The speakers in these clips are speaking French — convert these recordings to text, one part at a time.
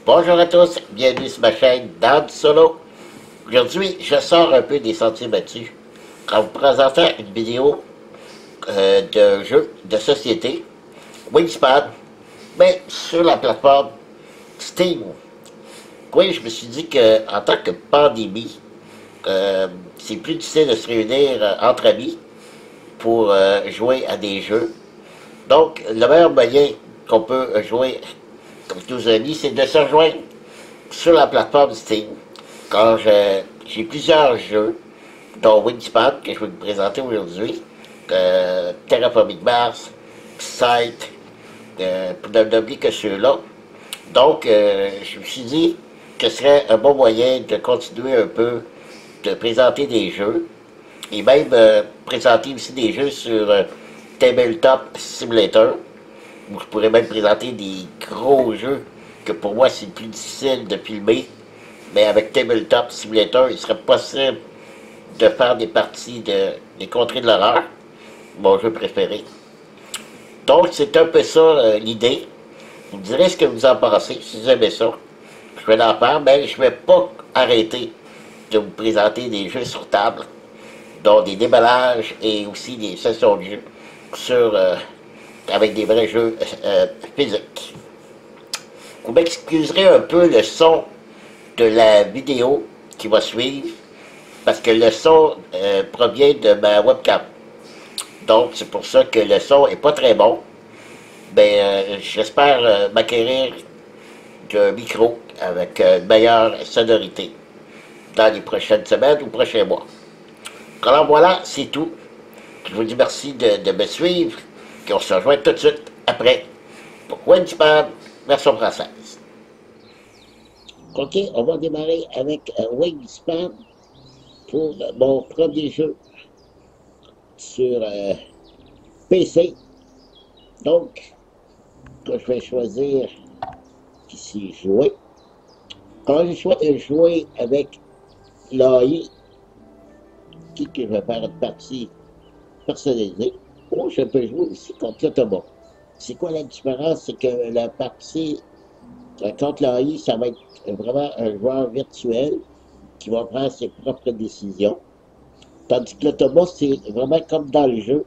Bonjour à tous, bienvenue sur ma chaîne Dan Solo. Aujourd'hui, je sors un peu des sentiers battus en vous présentant une vidéo de jeu de société, Wingspan, mais sur la plateforme Steam. Oui, je me suis dit qu'en tant que pandémie, c'est plus difficile de se réunir entre amis pour jouer à des jeux. Donc, le meilleur moyen qu'on peut jouer comme tous amis, c'est de se rejoindre sur la plateforme Steam. Quand j'ai plusieurs jeux, dont Wingspan, que je vais vous présenter aujourd'hui, Terraforming Mars, Site, pour ne nommer que ceux-là. Donc, je me suis dit que ce serait un bon moyen de continuer un peu, de présenter des jeux, et même présenter aussi des jeux sur Tabletop Simulator, où je pourrais même présenter des gros jeux que pour moi c'est le plus difficile de filmer, mais avec Tabletop Simulator, il serait possible de faire des parties des Contrées de l'horreur, mon jeu préféré. Donc c'est un peu ça l'idée. Vous me direz ce que vous en pensez, si vous aimez ça. Je vais en faire, mais je ne vais pas arrêter de vous présenter des jeux sur table, dont des déballages et aussi des sessions de jeu sur, avec des vrais jeux physiques. Vous m'excuserez un peu le son de la vidéo qui va suivre, parce que le son provient de ma webcam. Donc c'est pour ça que le son est pas très bon. Mais j'espère m'acquérir d'un micro avec une meilleure sonorité dans les prochaines semaines ou prochains mois. Alors voilà, c'est tout. Je vous dis merci de me suivre, et on se rejoint tout de suite après pour Wingspan, version française. Ok, on va démarrer avec Wingspan pour mon premier jeu sur PC. Donc, que je vais choisir ici jouer. Quand je choisis de jouer avec l'AI, qui que je vais faire une partie personnalisée, ou je peux jouer aussi contre l'automat. C'est quoi la différence? C'est que la partie contre l'AI, ça va être vraiment un joueur virtuel qui va prendre ses propres décisions. Tandis que l'automat, c'est vraiment comme dans le jeu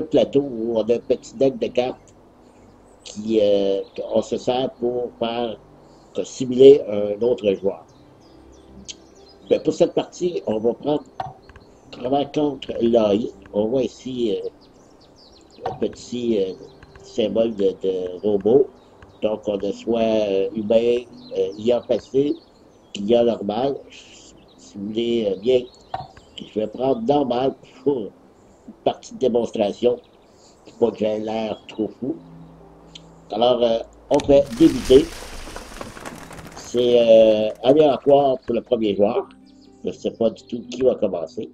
plateau, où on a un petit deck de cartes qu'on se sert pour faire simuler un autre joueur. Mais pour cette partie, on va prendre vraiment contre l'AI. On voit ici un petit symbole de robot. Donc, on a soit humain, IA facile, IA normal. Si vous voulez bien, je vais prendre normal pour une partie de démonstration, pour pas que j'ai l'air trop fou. Alors, on peut débuter. C'est aléatoire pour le premier joueur. Je ne sais pas du tout qui va commencer.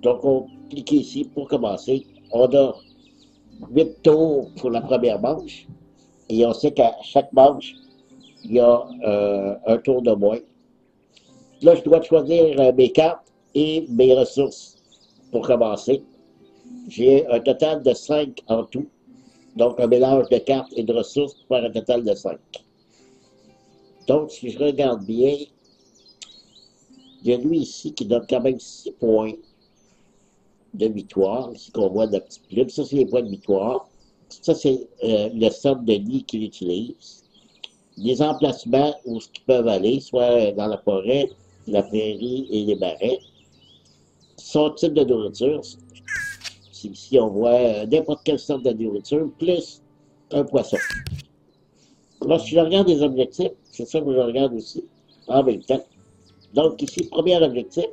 Donc, on clique ici pour commencer. On a 8 tours pour la première manche. Et on sait qu'à chaque manche, il y a un tour de moins. Là, je dois choisir mes cartes et mes ressources pour commencer. J'ai un total de 5 en tout. Donc, un mélange de cartes et de ressources pour faire un total de 5. Donc, si je regarde bien, il y a lui ici qui donne quand même 6 points de victoire. Ici qu'on voit de la petite plume. Ça, c'est les points de victoire. Ça, c'est le somme de lits qu'il utilise. Les emplacements où ils peuvent aller, soit dans la forêt, la prairie et les marais. Son type de nourriture, ici on voit n'importe quelle sorte de nourriture, plus un poisson. Alors, si je regarde les objectifs, c'est ça que je regarde aussi, en même temps. Donc, ici, premier objectif,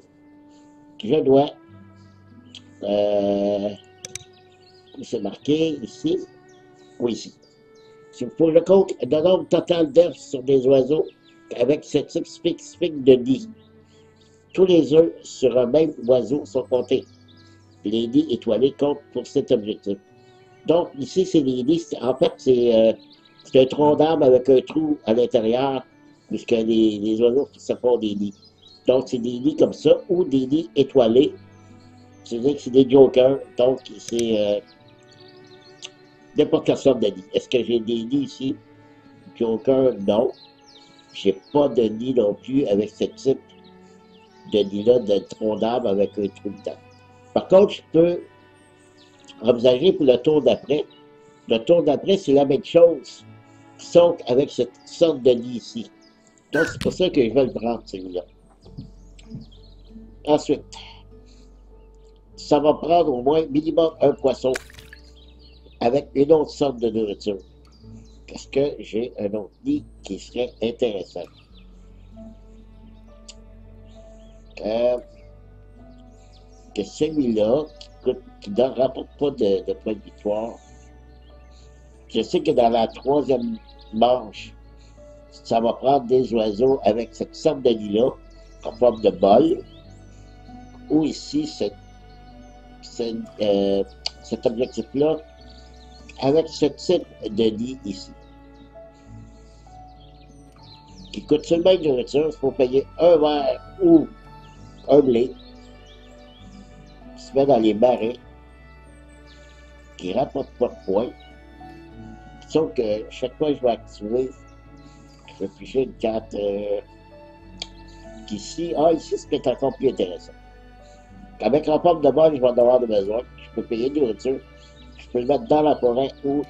je dois, c'est marqué ici, ou ici. Il faut que je compte le nombre total d'œufs sur des oiseaux avec ce type spécifique de nid. Tous les œufs sur un même oiseau sont comptés. Les nids étoilés comptent pour cet objectif. Donc, ici, c'est les nids. En fait, c'est un tronc d'arbre avec un trou à l'intérieur, puisque les oiseaux se font des nids. Donc, c'est des nids comme ça, ou des nids étoilés. C'est-à-dire que c'est des jokers. Donc, c'est n'importe quelle sorte de nid. Est-ce que j'ai des nids ici Joker, non. J'ai pas de nid non plus avec ce type de nid-là de tronc d'arbre avec un trou dedans. Par contre, je peux envisager pour le tour d'après. Le tour d'après, c'est la même chose, sauf avec cette sorte de nid ici. Donc, c'est pour ça que je vais le prendre, celui-là. Ensuite, ça va prendre au moins minimum un poisson avec une autre sorte de nourriture. Parce que j'ai un autre nid qui serait intéressant. Que celui-là, qui ne rapporte pas de points de victoire. Je sais que dans la troisième manche, ça va prendre des oiseaux avec cette sorte de nid-là, en forme de bol, ou ici, cet objectif-là, avec ce type de nid ici. Qui coûte seulement une nourriture, il faut payer un verre ou un blé, qui se met dans les marais, qui ne rapporte pas de points. Sauf que chaque fois que je vais activer, je vais piger une carte qu'ici, ici, c'est encore plus intéressant. Avec en forme de bol, je vais en avoir besoin. Je peux payer de nourriture. Je peux le mettre dans la forêt ou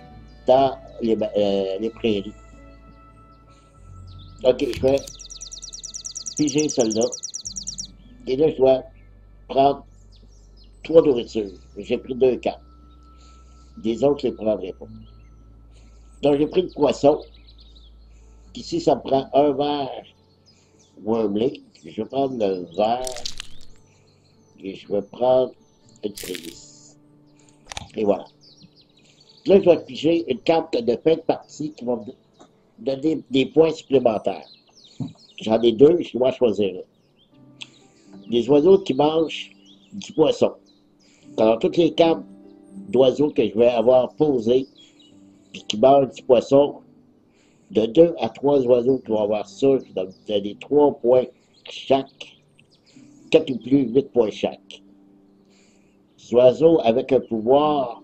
dans les prairies. Ok, je vais piger celle-là. Et là, je dois prendre 3 nourritures. J'ai pris 2 cartes. Des autres, je ne les prendrai pas. Donc, j'ai pris le poisson. Ici, ça me prend un verre ou un blé. Je vais prendre le verre et je vais prendre une trélisse. Et voilà. Là, je vais piger une carte de fin de partie qui va me donner des points supplémentaires. J'en ai 2, je dois choisir un. Des oiseaux qui mangent du poisson. Alors, toutes les cartes d'oiseaux que je vais avoir posées et qui mangent du poisson, de 2 à 3 oiseaux qui vont avoir ça, je vais donner 3 points chaque, 4 ou plus, 8 points chaque. Ces oiseaux avec un pouvoir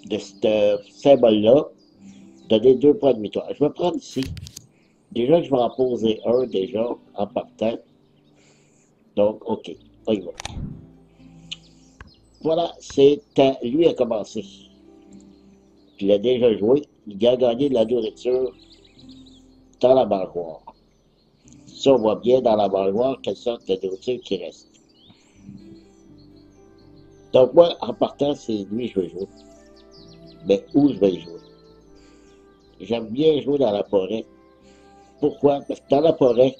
de ce symbole-là, donner 2 points de victoire. Je vais prendre ici. Déjà, je vais en poser un déjà en partant. Donc, OK, on y va. Voilà, c'est à lui à commencer. Il a déjà joué. Il a gagné de la nourriture dans la mangeoire. Ça, on voit bien dans la mangeoire quelle sorte de nourriture qui reste. Donc, moi, en partant, c'est lui que je veux jouer. Mais où je vais jouer? J'aime bien jouer dans la forêt. Pourquoi? Parce que dans la forêt,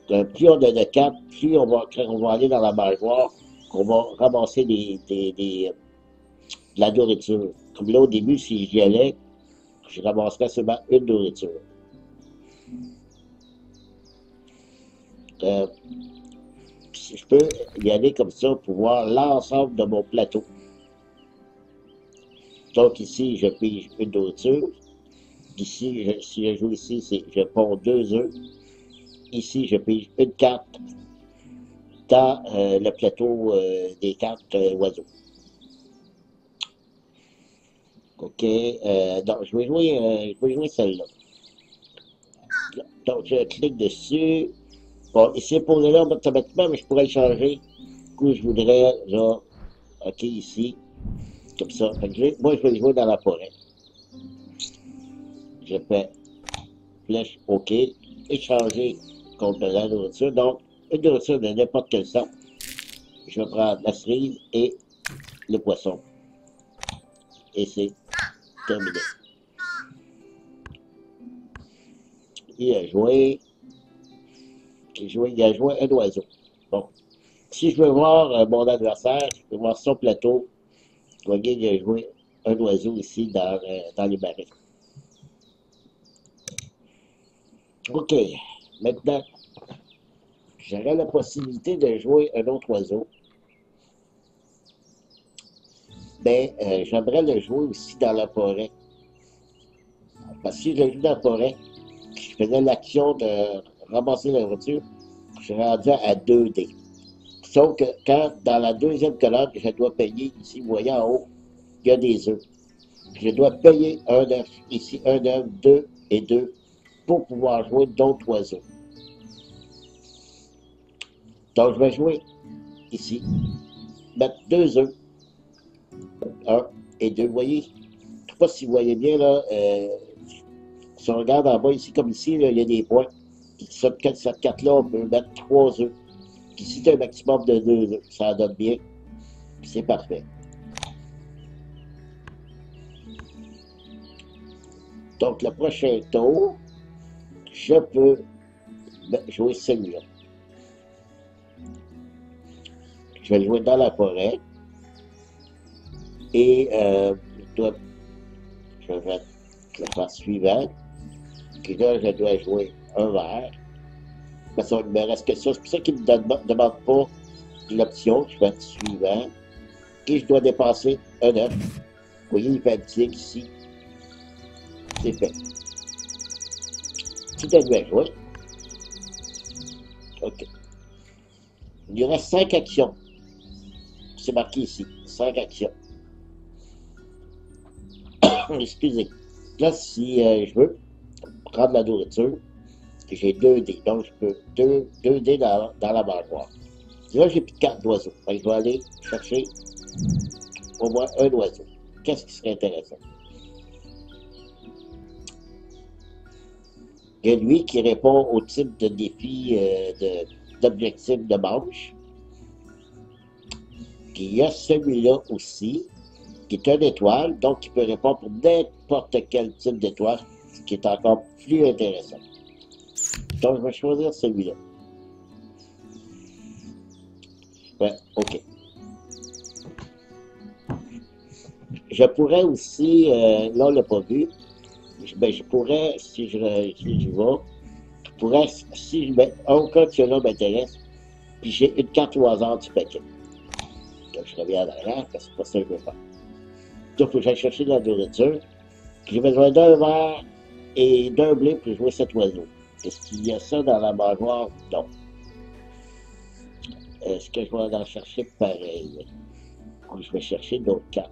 plus on a de cartes, plus on va aller dans la mangeoire, on va ramasser de la nourriture. Comme là, au début, si j'y allais, je ramasserais seulement une nourriture. Je peux y aller comme ça pour voir l'ensemble de mon plateau. Donc ici, je pige une nourriture. Ici, si je joue ici, je ponds 2 œufs. Ici, je pige une carte dans le plateau des cartes oiseaux. OK. Donc, je vais jouer celle-là. Donc, je clique dessus. Bon, ici, pour là automatiquement, mais je pourrais le changer. Du coup, je voudrais, là, OK, ici, comme ça. Moi, je vais jouer dans la forêt. Je fais flèche OK, échanger contre la nourriture. Donc, une nourriture de n'importe quelle sorte. Je vais prendre la cerise et le poisson. Et c'est terminé. Il a joué un oiseau. Bon. Si je veux voir mon adversaire, je peux voir son plateau. Je vois qu'il a joué un oiseau ici dans les marais. OK. Maintenant, j'aurais la possibilité de jouer un autre oiseau. Mais j'aimerais le jouer aussi dans la forêt. Parce que si je le joue dans la forêt, je faisais l'action de ramasser la voiture, je suis rendu à 2D. Sauf que quand, dans la deuxième colonne, je dois payer, ici, vous voyez en haut, il y a des œufs. Je dois payer un œuf, ici, un œuf, 2 et 2 pour pouvoir jouer d'autres oiseaux. Donc, je vais jouer ici, mettre 2 œufs, 1 et 2. Vous voyez, je ne sais pas si vous voyez bien là, si on regarde en bas ici, comme ici, là, il y a des points. Cette carte-là, on peut mettre 3 œufs. Puis si tu as un maximum de 2 œufs, ça en donne bien. C'est parfait. Donc, le prochain tour, je peux jouer celui-là. Je vais le jouer dans la forêt. Et je vais mettre la phase suivante. Puis là, je dois jouer un vert. Parce qu'il ne me reste que ça. C'est pour ça qu'il ne me demande pas l'option. Je vais être suivant. Et je dois dépasser un œuf. Vous voyez, il fait un petit X ici. C'est fait. Tu dois jouer. OK. Il y reste 5 actions. C'est marqué ici. 5 actions. Excusez. Là, si je veux prendre la nourriture, j'ai 2 dés. Donc, je peux 2 dés dans la mangeoire. Là, j'ai plus de cartes d'oiseaux. Je vais aller chercher au moins un oiseau. Qu'est-ce qui serait intéressant? Il y a lui qui répond au type de défi d'objectif de manche. Puis il y a celui-là aussi, qui est une étoile, donc il peut répondre pour n'importe quel type d'étoile, ce qui est encore plus intéressant. Donc je vais choisir celui-là. Ouais, OK. Je pourrais aussi, là on l'a pas vu, je pourrais, si je vais, je pourrais, si je mets un cas que cela m'intéresse, puis j'ai une carte au hasard du paquet. Donc je reviens en arrière, parce que c'est pas ça que je veux faire. Donc il faut que j'aille chercher de la nourriture. J'ai besoin d'un vert et d'un blé pour jouer cet oiseau. Est-ce qu'il y a ça dans la mangeoire? Non. Est-ce que je vais en chercher pareil? Ou je vais chercher d'autres cartes?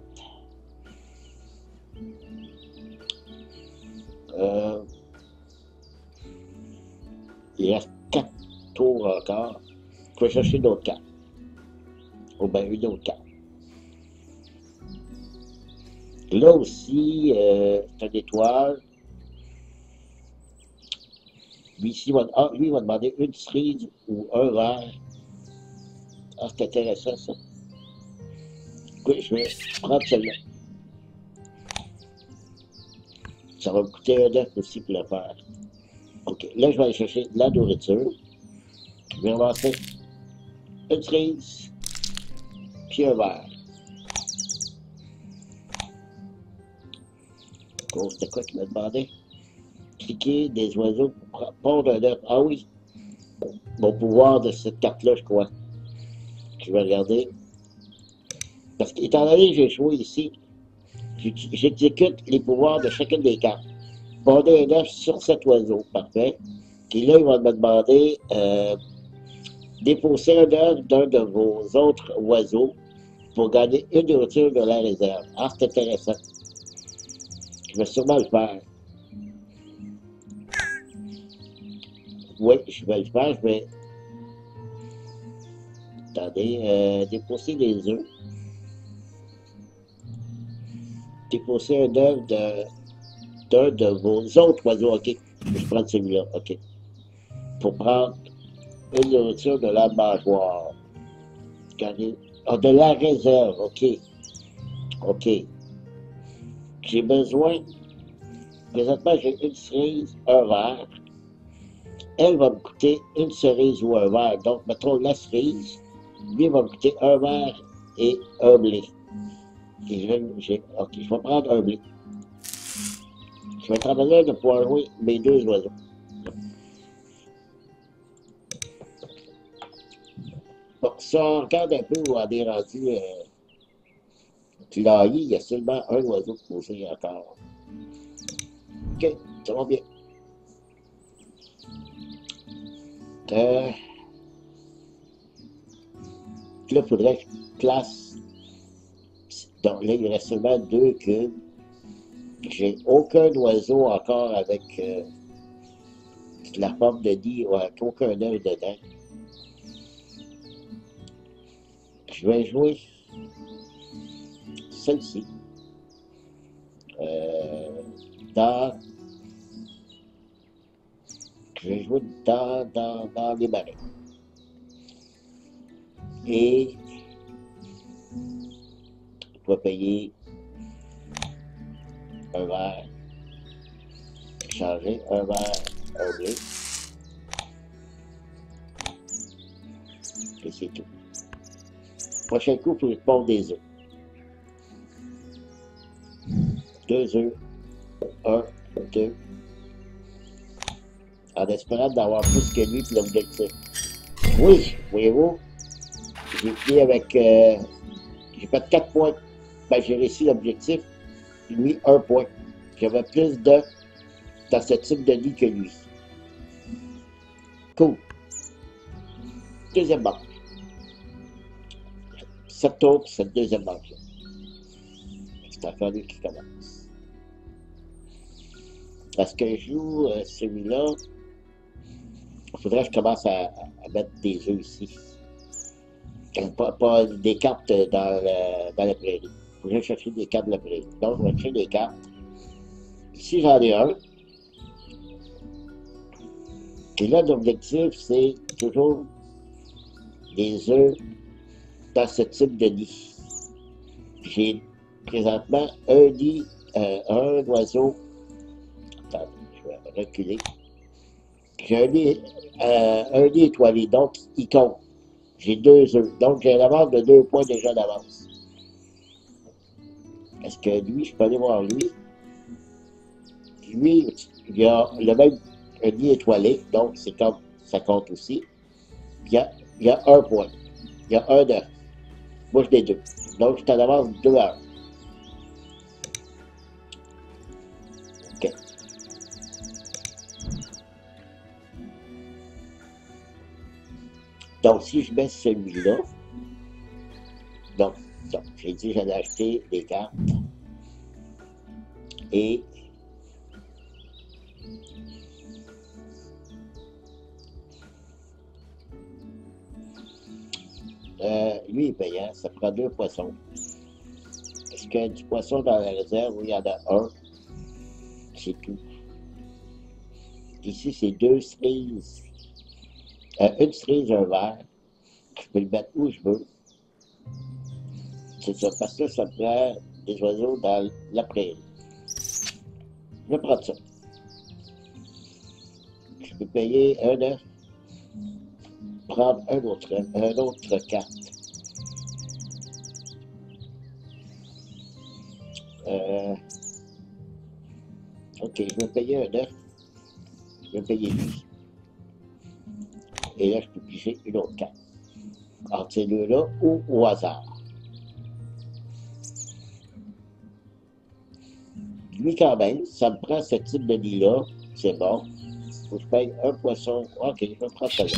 Il reste 4 tours encore. Je vais chercher d'autres cartes. Ou bien une autre carte. Là aussi, c'est une étoile. Lui, ici, lui, il va demander une cerise ou un vert. Ah, c'est intéressant, ça. Oui, je vais prendre celle-là. Ça va me coûter un œuf aussi pour le faire. OK, là, je vais aller chercher de la nourriture. Je vais avancer une cerise, puis un verre. Oh, c'était quoi qu'il m'a demandé? Cliquer des oiseaux pour pondre un œuf. Ah oui, mon pouvoir de cette carte-là, je crois. Je vais regarder. Parce qu'étant donné que j'ai joué ici, j'exécute les pouvoirs de chacune des cartes. Pondre un œuf sur cet oiseau, parfait. Puis là, il va me demander déposer un œuf d'un de vos autres oiseaux pour gagner une nourriture de la réserve. Ah, c'est intéressant. Je vais sûrement le faire. Oui, je vais le faire. Je vais. Attendez, déposer les œufs. Déposer un œuf d'un de vos autres oiseaux. OK. Je vais prendre celui-là. OK. Pour prendre une nourriture de la mangeoire. Ah, de la réserve. OK. OK. J'ai besoin. Présentement, j'ai une cerise, un verre. Elle va me coûter une cerise ou un verre. Donc, mettons la cerise. Lui va me coûter un verre et un blé. OK, je vais prendre un blé. Je vais être en mesure de pouvoir jouer mes 2 oiseaux. Bon, si on regarde un peu où on est rendu, là, il y a seulement un oiseau posé encore. OK, ça va bien. Là, il faudrait que je place. Donc là, il reste seulement 2 cubes. J'ai aucun oiseau encore avec la forme de nid ou avec aucun œil dedans. Je vais jouer celle-ci euh, dans. Je vais jouer dans les marais. Et je vais payer un verre, changer un verre, un bleu, et c'est tout. Prochain coup, il faut pondre des œufs. 2 œufs, 1, 2, en espérant d'avoir plus que lui pour l'objectif. Oui, voyez-vous, j'ai fini avec. J'ai fait 4 points. Ben, j'ai réussi l'objectif. Lui, 1 point. J'avais plus de dans ce type de nid que lui. Cool. Deuxième manche. 7 tours pour cette deuxième manche. C'est encore lui qui commence. Est-ce que je joue celui-là? Il faudrait que je commence à mettre des œufs ici. Pas des cartes dans la prairie. Il faudrait chercher des cartes de la prairie. Donc, je vais chercher des cartes. Ici, j'en ai un. Et là, l'objectif, c'est toujours des œufs dans ce type de nid. J'ai présentement un nid, un oiseau. Attends, je vais reculer. J'ai un nid étoilé, donc il compte. J'ai 2 œufs. Donc, j'ai une avance de 2 points déjà d'avance. Est-ce que lui, je peux aller voir lui? Lui, il a le même un nid étoilé, donc c'est comme ça compte aussi. Il y a 1 point. Il y a 1 œuf. Moi, je l'ai 2. Donc, je t'en avance 2 à 1. OK. Donc, si je mets celui-là, donc, j'ai dit que j'allais acheter des cartes. Et lui est payant, ça prend 2 poissons. Est-ce qu'il y a du poisson dans la réserve? Oui, il y en a un. C'est tout. Ici, c'est 2 cerises. Une cerise, un verre. Je peux le mettre où je veux. C'est ça, parce que ça prend des oiseaux dans la prairie. Je vais prendre ça. Je peux payer un œuf, prendre un autre carte. OK, je vais payer un œuf. Je vais payer lui. Et là, je peux piger une autre carte. Entre ces deux-là ou au hasard. Lui, quand même, ça me prend ce type de nid-là. C'est bon. Faut que je paye un poisson. OK, je vais prendre ça là.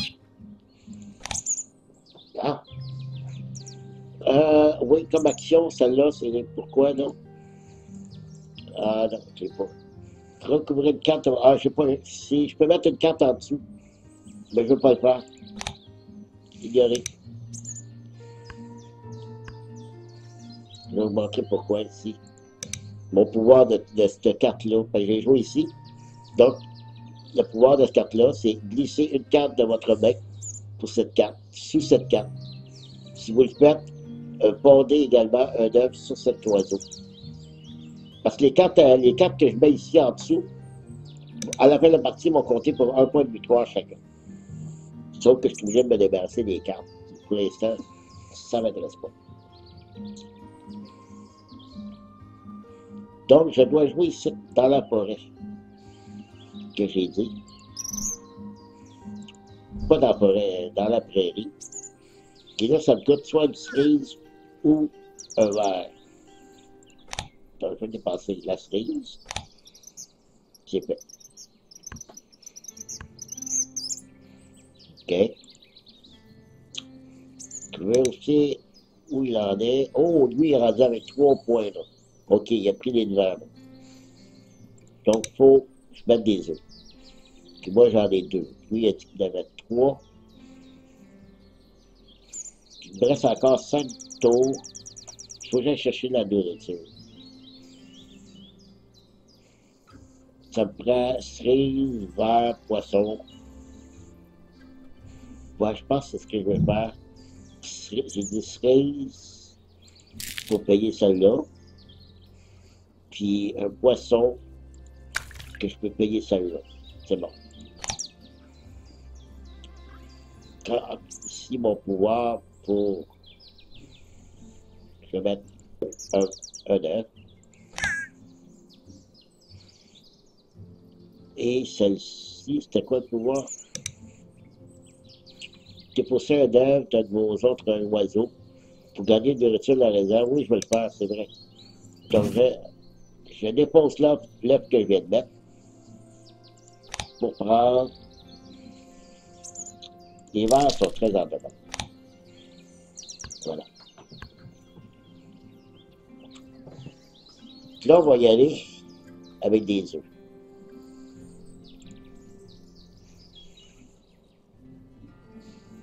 Ah! Oui, comme action, celle-là, c'est pourquoi, non? Ah, non, je sais pas. Recouvrir une carte. Ah, je sais pas. Si je peux mettre une carte en dessous, mais je veux pas le faire. Ignorer. Je vais vous montrer pourquoi ici. Mon pouvoir de cette carte-là. J'ai joué ici. Donc, le pouvoir de cette carte-là, c'est glisser une carte de votre main pour cette carte, sous cette carte. Si vous le faites, pondez également un œuf sur cet oiseau. Parce que les cartes que je mets ici en dessous, à la fin de la partie, m'ont compté pour 1 point de victoire chacun. Sauf que je suis obligé de me débarrasser des cartes. Pour l'instant, ça ne m'intéresse pas. Donc, je dois jouer ici, dans la forêt, que j'ai dit. Pas dans la forêt, dans la prairie. Et là, ça me coûte soit une cerise ou un verre. Donc, je vais dépenser la cerise. C'est fait. OK. Je vais aussi où il en est. Oh, lui, il est rendu avec 3 points, là. OK, il a pris les devants, là. Donc, il faut que je mette des œufs. Puis moi, j'en ai 2. Lui, il a dit qu'il en avait 3. Il me reste encore 5 tours. Il faut que j'aille chercher la nourriture. Ça me prend cerise, verre, poisson. Ouais, je pense que c'est ce que je vais faire. J'ai des cerises pour payer celle-là. Puis un poisson que je peux payer celle-là. C'est bon. Ici, mon pouvoir pour... Je vais mettre un œuf. Et celle-ci, c'était quoi le pouvoir? Dépousser un œuf d'un de vos autres oiseaux pour gagner de nourriture de la réserve. Oui, je vais le faire, c'est vrai. Donc, je dépose l'œuf que je viens de mettre pour prendre. Les vers sont très en demande. Voilà. Là, on va y aller avec des œufs.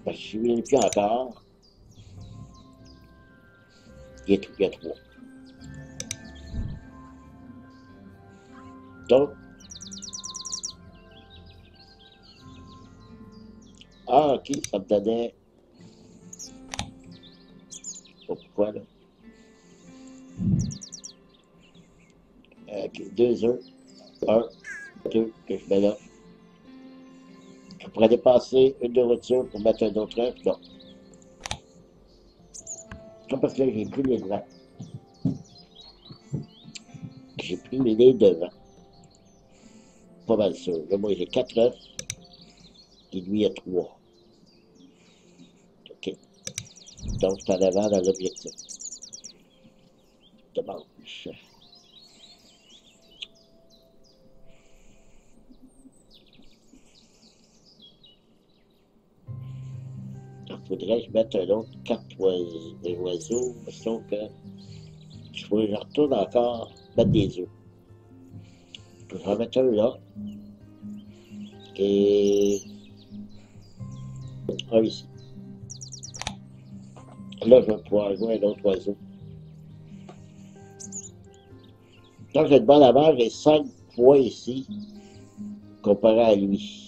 Parce que je ne suis plus encore. Il y a 3. Donc, ok, ça me donnait. Pourquoi là? Ok, 2 œufs. 1, 2, que je mets là. Je pourrais dépasser une nourriture pour mettre un autre œuf? Non. C'est parce que là, j'ai plus les devants. J'ai pris les nez devant. Pas mal sûr. Là, moi, j'ai 4 œufs. Et lui, il y a 3. OK. Donc, c'est en avant dans l'objectif. De manche. Il faudrait que je mette un autre 4 oiseaux, sauf que je retourne encore mettre des œufs. Je vais en mettre un là. Et un ici. Là, je vais pouvoir jouer un autre oiseau. Donc, j'ai une bonne avance, j'ai 5 points ici, comparé à lui.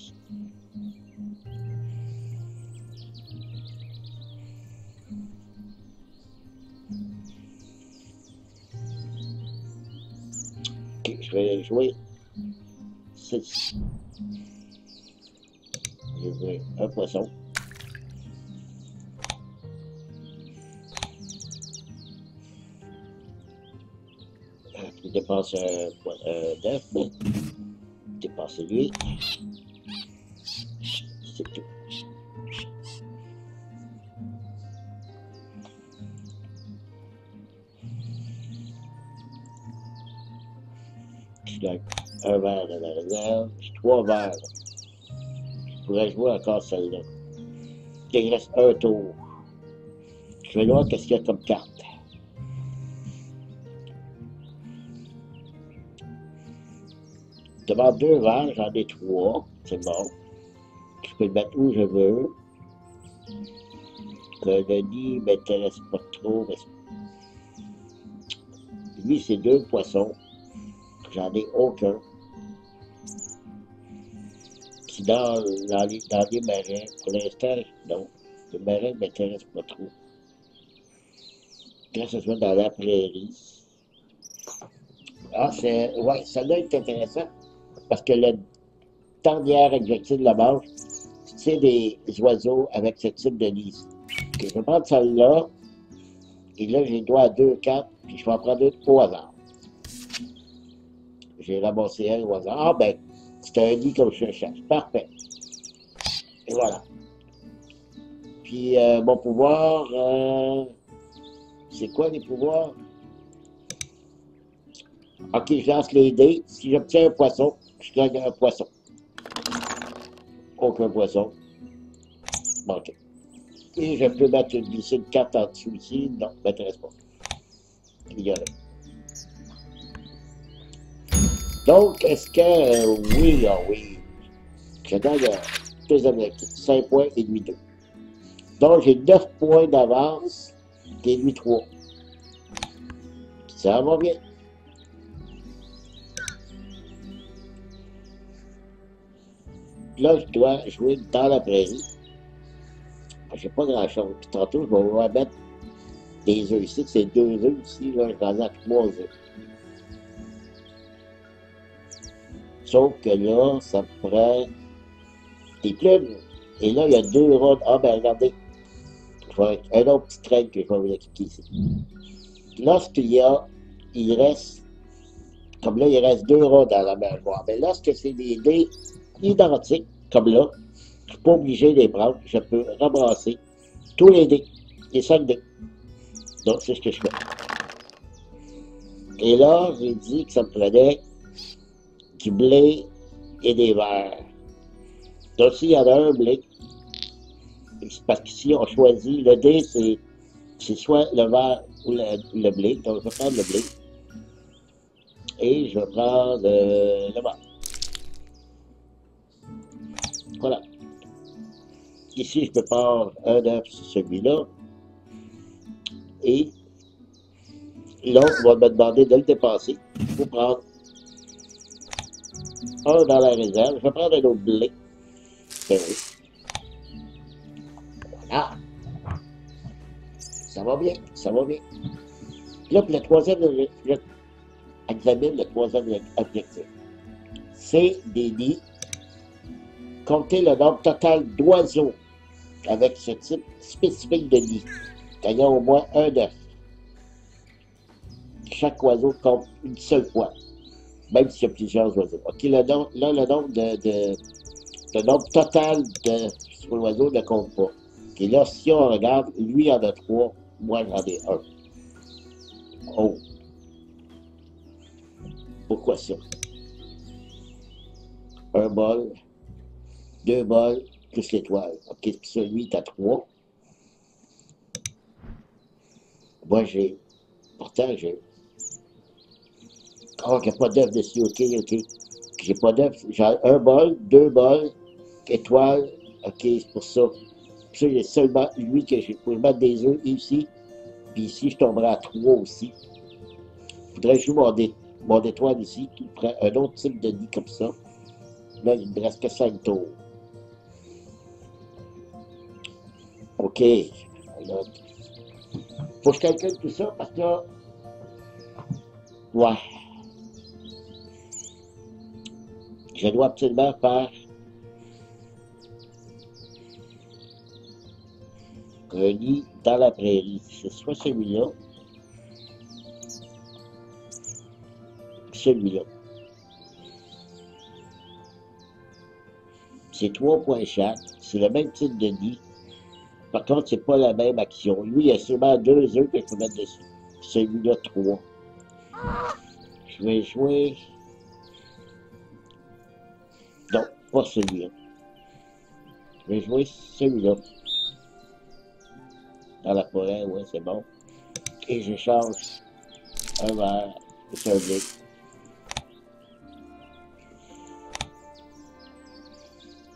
Ok, je vais jouer celle-ci. Je vais jouer un poisson. Je dépense un œuf, mais dépense lui. C'est tout. Je gagne un verre de la réserve. J'ai 3 verres. Je pourrais jouer encore celle-là. Il reste un tour. Je vais voir qu'est-ce qu'il y a comme carte. Je demande 2 verres, j'en ai 3. C'est bon. Je peux le mettre où je veux. Le nid ne m'intéresse pas trop. Mais... lui, c'est 2 poissons. J'en ai aucun. Puis dans les marins, pour l'instant, non. Le marin ne m'intéresse pas trop. Quand ce soit dans la prairie. Ah, ouais, celle-là est intéressant. Parce que le dernier objectif de la manche, c'est des oiseaux avec ce type de lise. Okay, je vais prendre celle-là. Et là, j'ai droit à 2 cartes. Puis je vais en prendre une au hasard. J'ai ramassé un au hasard. Ah, ben, c'était un lit comme je cherche. Parfait. Et voilà. Puis, mon pouvoir, c'est quoi les pouvoirs? Ok, je lance les dés. Si j'obtiens un poisson, je gagne un poisson. Aucun poisson. Ok. Et je peux mettre glisser une carte en dessous ici. Non, ça ne m'intéresse pas. Il y en a. Donc, est-ce que oui, ah oui, je donne deux objectifs, 5 points et lui 2. Donc, j'ai 9 points d'avance et lui 3. Ça va bien. Là, je dois jouer dans la prairie. J'ai pas grand-chose. Puis tantôt, je vais remettre des œufs ici. C'est 2 œufs ici. Là, je vais en 3 œufs. Sauf que là, ça me prend des plumes. Et là, il y a 2 rods. Ah, ben regardez. Je vais un autre petit train que je vais vous expliquer ici. Il reste, comme là, il reste 2 rods dans la mangeoire. Mais lorsque c'est des dés identiques, comme là, je ne suis pas obligé de les prendre. Je peux ramasser tous les dés, les 5 dés. Donc, c'est ce que je fais. Et là, j'ai dit que ça me prenait du blé et des verres. Donc, s'il y en a un blé, parce qu'ici, on choisit, le dé, c'est soit le verre ou le blé. Donc, je vais prendre le blé. Et je vais prendre le verre. Voilà. Ici, je peux prendre un œuf sur celui-là. Et l'autre va me demander de le dépasser. Il faut prendre un dans la réserve. Je vais prendre un autre blé. Ben oui. Voilà. Ça va bien, ça va bien. Puis là, pour le troisième, examine le troisième objectif. C'est des nids. Comptez le nombre total d'oiseaux avec ce type spécifique de nid. Il y a au moins un œuf. Chaque oiseau compte une seule fois, même s'il y a plusieurs oiseaux. OK, le nombre total sur l'oiseau ne compte pas. Et là, si on regarde, lui en a 3, moi j'en ai 1. Oh! Pourquoi ça? Un bol, 2 bols, plus l'étoile. OK, puis celui est à 3. Moi pourtant j'ai... Oh, il n'y a pas d'œuf dessus, OK. J'ai pas d'œuf, j'ai un bol, 2 bols, étoile, OK, c'est pour ça. Puis ça, il y a seulement lui que je peux mettre des œufs ici. Puis ici, je tomberai à 3 aussi. Il faudrait jouer mon étoile ici, qui prend un autre type de nid comme ça. Là, il ne me reste que 5 tours. OK. Alors, faut que je calcule tout ça parce que là, ouais. Je dois absolument faire un nid dans la prairie. C'est soit celui-là, celui-là. C'est 3 points chaque. C'est le même type de nid. Par contre, c'est pas la même action. Lui, il y a seulement 2 œufs que je peux mettre dessus. Celui-là, 3. Je vais jouer... Non, pas celui-là. Je vais jouer celui-là. Dans la forêt, ouais, c'est bon. Et je change un vert et un blé.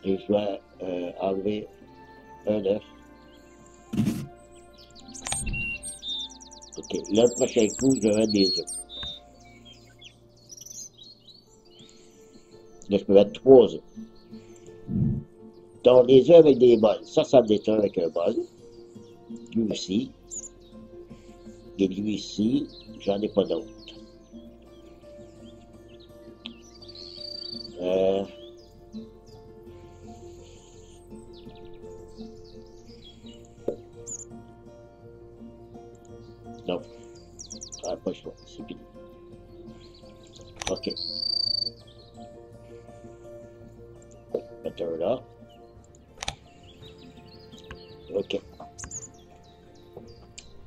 Et je vais enlever un œuf. OK. Là, le prochain coup, je vais mettre des œufs. Là, je peux mettre 3 œufs. Donc, les œufs avec des bols. Ça me détruit avec un bol. Lui aussi. Et lui ici, j'en ai pas d'autres. Non. Ah, pas le choix. C'est fini. OK. Mettre un là. OK.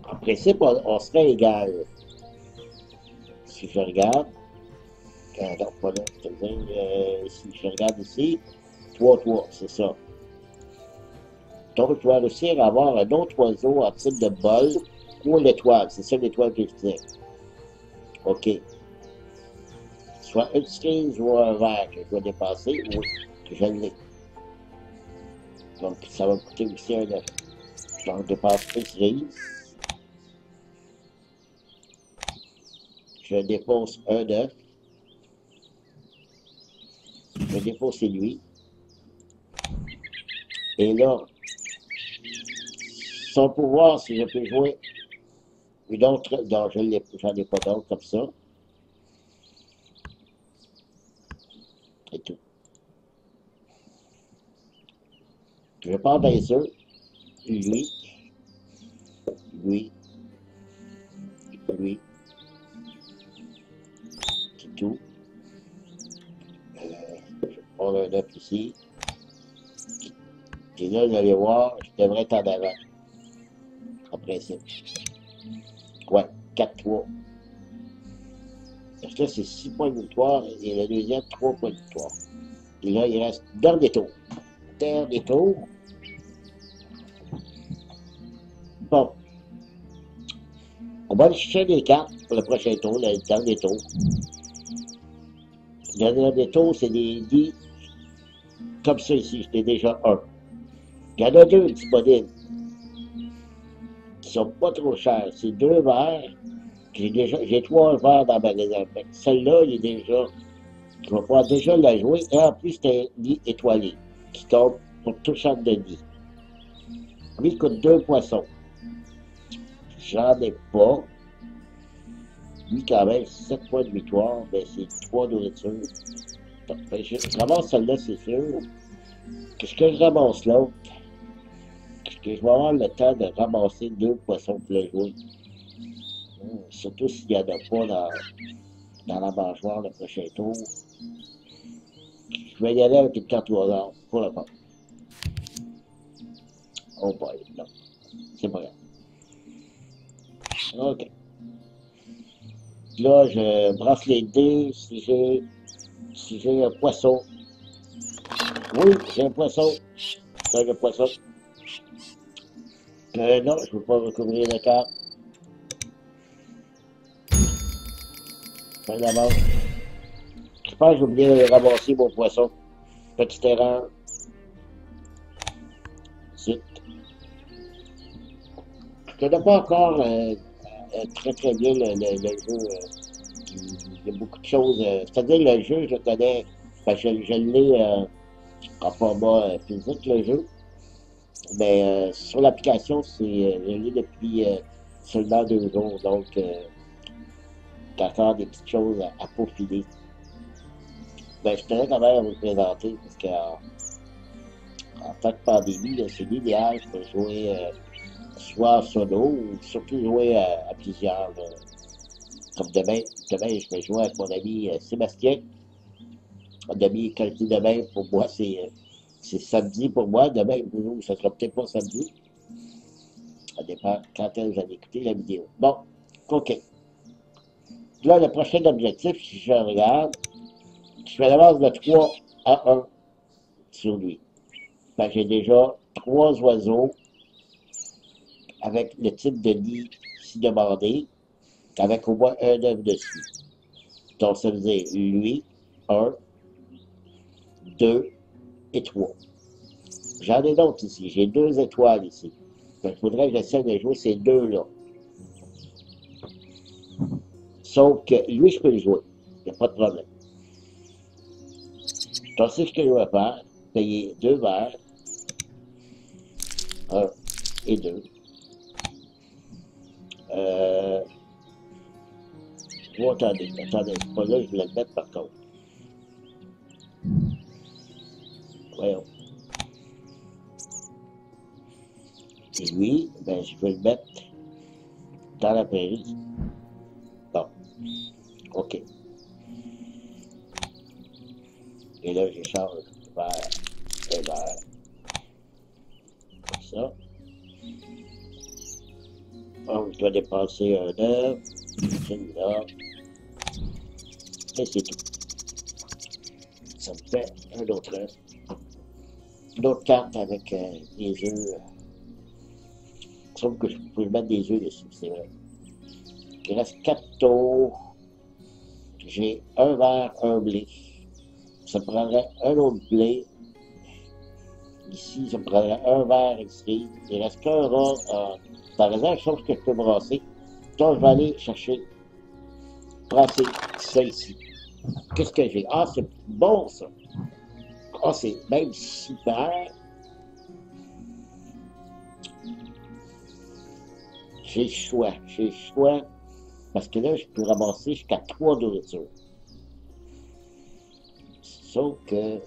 En principe, on serait égal. Si je regarde, non, pas là, si je regarde ici, 3, c'est ça. Donc, je dois réussir à avoir un autre oiseau en type de bol ou l'étoile. C'est ça l'étoile que je disais. OK. soit une cerise ou un verre que je dois dépasser, oui, je l'ai. Donc, ça va me coûter aussi un œuf. Donc, je dépasse une cerise, je dépose un œuf, je dépose lui, et là, son pouvoir, si je peux jouer une autre, non, j'en ai pas d'autre comme ça, et tout. Je pars des œufs, lui, lui, lui, c'est tout. Je prends un œuf ici, et là, vous allez voir, je devrais être en avant, en principe. Ouais, 4-3. Parce que là, c'est 6 points de victoire, et le deuxième, 3 points de victoire. Et là, il reste dernier tour. Dernier tour. Bon, on va aller chercher des cartes pour le prochain tour, le dernier tour. Le dernier tour, c'est des lits comme ça ici, j'en ai déjà un. Il y en a deux disponibles qui sont pas trop chers. C'est deux verres. J'ai 3 verres dans ma réserve. Celle-là, il est déjà, je vais pouvoir déjà la jouer. Et en plus, c'est un lit étoilé qui tombe pour tout chaque de lit. Lui, il coûte 2 poissons. J'en ai pas. Lui, quand même, 7 points de victoire, mais c'est 3 nourritures. Donc, je ramasse celle-là, c'est sûr. Qu'est-ce que je ramasse l'autre? Est-ce que je vais avoir le temps de ramasser 2 poissons pour le jouer? Surtout s'il n'y en a pas dans la mangeoire le prochain tour. Je vais y aller avec une carte au hasard pour le faire. Oh boy, non. C'est pas grave. OK. Là, je brasse les dés si j'ai un poisson. Oui, j'ai un poisson. C'est un poisson. Non, je ne veux pas recouvrir la carte. Fin d'avance. Je pense que j'ai oublié de ramasser mon poisson. Petite erreur. Zut. Je ne connais pas encore très très bien le jeu. Il y a beaucoup de choses. C'est-à-dire le jeu, je le connais. Parce que je l'ai en format physique, le jeu. Mais sur l'application, je l'ai depuis seulement 2 jours. Donc, il y a encore des petites choses à peaufiner. Ben, je tenais quand même à vous le présenter parce qu'en tant que pandémie, c'est l'idéal pour jouer soit en solo ou surtout jouer à plusieurs. Comme demain, je vais jouer avec mon ami Sébastien. Mon ami quand je dis demain, pour moi, c'est samedi pour moi. Demain, pour vous, ça sera peut-être pas samedi. Ça dépend quand vous allez écouter la vidéo. Bon, OK. Là, le prochain objectif, si je regarde, je fais l'avance de 3 à 1 sur lui. Ben, j'ai déjà 3 oiseaux avec le type de nid si demandé, avec au moins un œuf dessus. Donc, ça veut dire lui, 1, 2 et 3. J'en ai d'autres ici. J'ai 2 étoiles ici. Donc, il faudrait que j'essaie de jouer ces deux-là. Sauf que lui, je peux le jouer. Il n'y a pas de problème. Donc, c'est ce que je vais faire. Payer 2 verres. 1 et 2. Oh, attendez, c'est pas là, je voulais le mettre par contre. Voyons. Et lui, ben, je vais le mettre dans la prairie. Bon, OK. Et là, j'échange vers. Comme ça. Donc, je dois dépenser un œuf. Celui-là. Et c'est tout. Ça me fait un autre œuf. Une autre carte avec des œufs. Sauf que je peux mettre des œufs dessus, c'est vrai. Il reste 4 tours. J'ai un vert, un blé. Ça prendrait un autre blé. Ici, ça prendrait un vert ici. Il reste qu'un rat. Par exemple, chose que je peux brasser. Donc, je vais aller chercher, brasser ça ici. Qu'est-ce que j'ai? Ah, c'est bon, ça. Ah, c'est même super. J'ai le choix. J'ai le choix. Parce que là, je peux ramasser jusqu'à 3 nourritures. Sauf que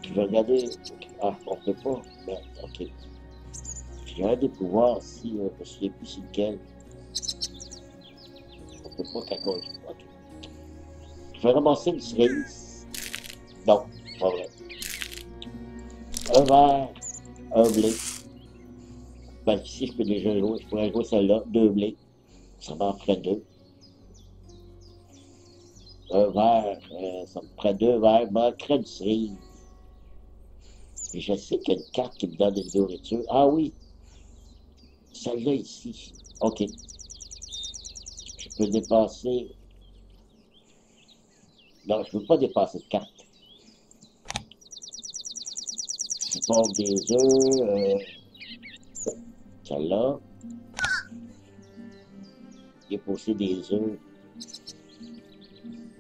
je vais regarder. Ah, on peut pas. Ben, ok. J'ai un des pouvoirs ici, je me souviens plus c'est lequel. On peut pas qu'à cause. Ok. Je vais ramasser une cerise. Non, pas vrai. Un vert, un blé. Ben, ici, je peux déjà jouer. Je pourrais jouer celle-là. Deux blés. Ça m'en ferait deux. Un vert, ça me ferait deux verres. Il manquerait une cerise. Et je sais qu'il y a une carte qui me donne une nourriture. Ah oui, celle-là ici. OK. Je peux dépasser. Non, je ne peux pas dépasser de carte. Je porte des œufs. Celle-là. Déposer des œufs.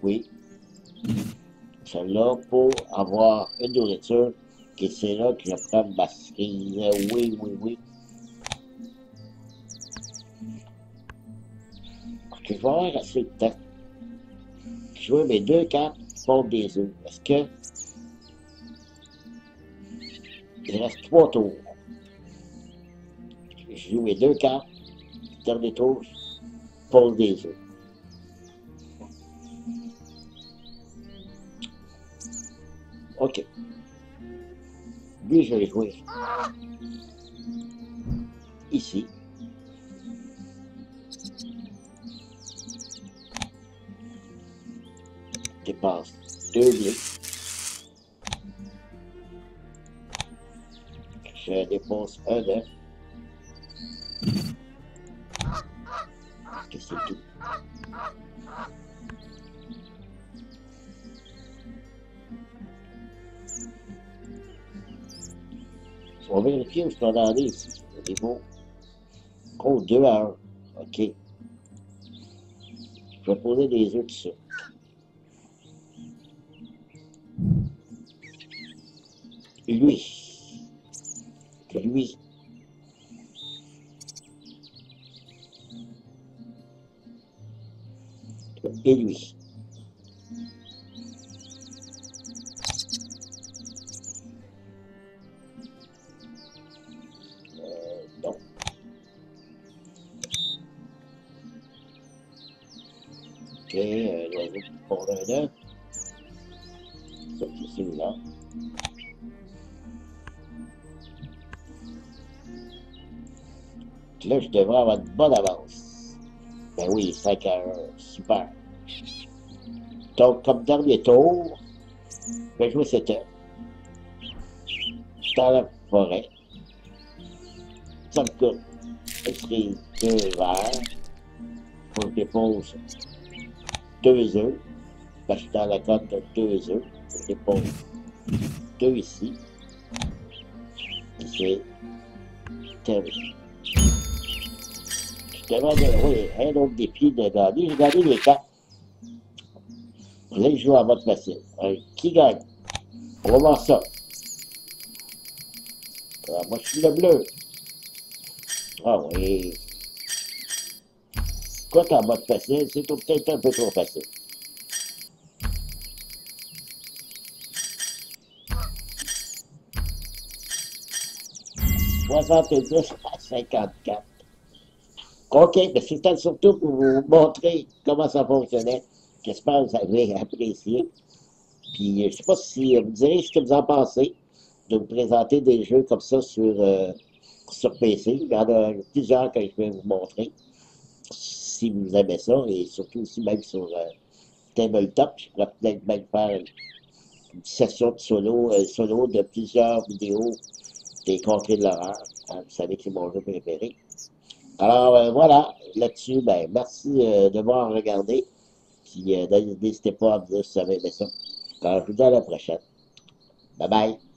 Oui. Celle-là pour avoir une nourriture. Et c'est là que je prends ma cerise. Oui, oui, oui. Parce que je vais avoir assez de temps. Je veux mes deux cartes portent des œufs. Est-ce que il reste trois tours? Je joue mes deux cartes. Dernier tour, pose des œufs. OK. Lui, je vais jouer ici. Je dépasse deux blés. Je dépose un œuf. Que c'est tout. On va vérifier où je peux en aller ici. C'est bon. Oh, 2 à 1. OK. Je vais poser des œufs dessus. Lui. Lui. Et lui. Non. OK, l'oiseau qui pond un œuf. Ça, c'est celui-là. Là, je devrais avoir une bonne avance. Ben oui, 5 à 1. Super. Donc, comme dernier tour, je vais jouer cet œuf. Dans la forêt. Ça me coûte une cerise, deux verres. Faut que je dépose deux œufs. Ben, je suis dans la cote de deux œufs. Je dépose deux ici. Et c'est terminé. Je devrais, oui, un autre défi de gagner. J'ai gagné les quatre. Là, je joue à mode facile. Qui gagne? On va voir ça. Moi, je suis le bleu. Ah oui. Quoi qu'en mode facile, c'est peut-être un peu trop facile. 70 à 54. OK, mais c'était surtout pour vous montrer comment ça fonctionnait. J'espère que vous avez apprécié. Puis, je ne sais pas si vous me direz ce que vous en pensez de vous présenter des jeux comme ça sur PC. Il y en a plusieurs que je vais vous montrer. Si vous aimez ça, et surtout aussi même sur Tabletop, je pourrais peut-être même faire une session de solo de plusieurs vidéos des contrées de l'horreur. Hein, vous savez que c'est mon jeu préféré. Alors voilà, là-dessus, ben, merci de m'avoir regardé. Puis n'hésitez pas à me dire si vous avez aimé ça. Alors, je vous dis à la prochaine. Bye bye.